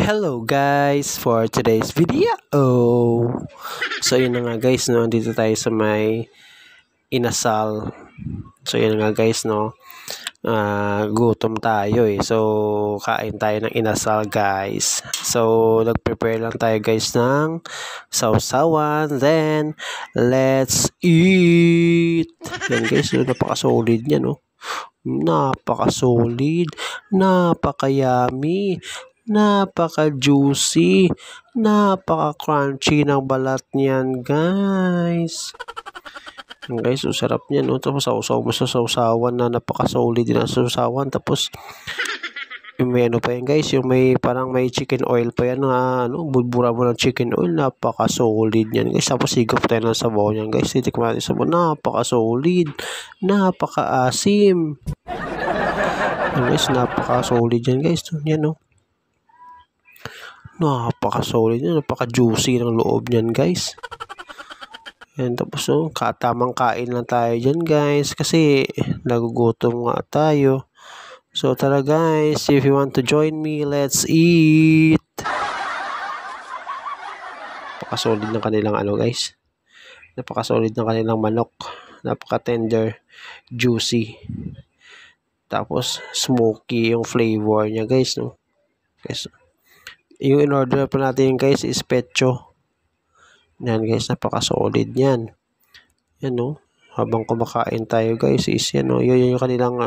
Hello guys for today's video. So yun na nga guys, no, dito tayo sa may inasal. So yun na nga guys, no. Gutom tayo eh. So kain tayo ng inasal guys. So nag-prepare lang tayo guys ng sausawan. Then let's eat. Yan guys, no, napaka-solid niya, no. Napaka-solid, napaka-yummy, napaka-juicy, napaka-crunchy ng balat niyan, guys. Guys, so sarap niyan, no? Tapos sausaw mo sa sausawan na napaka-solid din ang sausawan. Tapos may ano pa yan, guys, yung may parang may chicken oil pa yan na bulbura mo ng chicken oil, napaka-solid yan, guys. Tapos sigop tayo ng sabaw niyan, guys. Titikman natin sabaw, napaka-solid, napaka-asim. Guys, napaka-solid yan, guys. Yan, no. Napaka-solid yan, napaka-juicy ng loob niyan, guys. Yan, tapos katamang kain lang tayo dyan, guys, kasi nagugutom nga tayo. So tara guys, if you want to join me, let's eat. Napaka-solid ng kanilang guys. Napaka-solid ng kanilang manok. Napaka-tender, juicy. Tapos smoky yung flavor niya, guys, no. Guys, yung in-order pa natin guys is pecho. Yan guys, napaka-solid niyan. Yan, no. Habang kumakain tayo guys is yan, no. Yun yung kanilang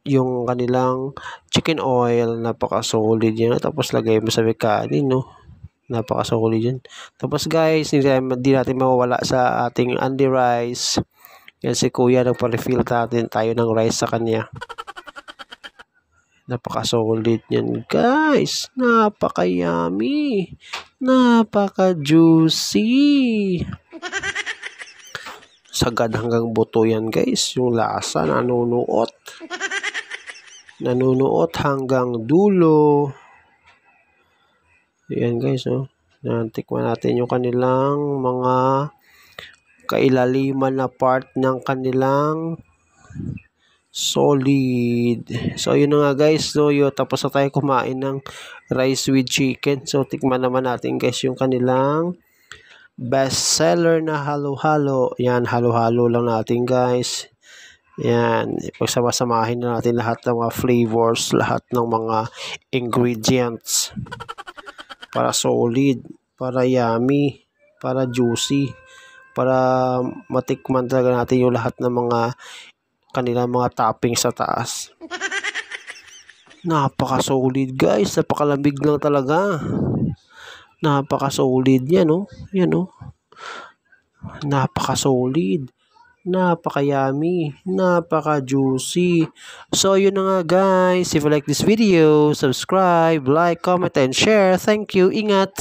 yung kanilang chicken oil, napaka-solid yan. Tapos lagay mo sa kanin, no. Napaka-solid yan. Tapos guys, hindi natin mawawala sa ating Andy rice. Yan si kuya, nagpa-refill natin tayo ng rice sa kanya. Napaka-solid yan guys. Napaka-yummy, napaka-juicy. Sagad hanggang buto yan guys. Yung lasa nanunuot hanggang dulo. Ayan guys, tikman natin yung kanilang mga kailaliman na part ng kanilang solid. So yun na nga guys, tapos na tayo kumain ng rice with chicken. So tikman naman natin guys yung kanilang best seller na halo-halo. Yan, halo-halo lang natin guys. Yan, pagsama-samahin na natin lahat ng mga flavors, lahat ng mga ingredients para solid, para yummy, para juicy, para matikman talaga natin yung lahat ng mga kanilang mga toppings sa taas. Napaka-solid guys, napakalamig lang talaga. Napaka-solid yan, no. Yan, no. Napaka-solid, napaka-yummy, napaka-juicy. So yun na nga guys, if you like this video, subscribe, like, comment, and share. Thank you. Ingat.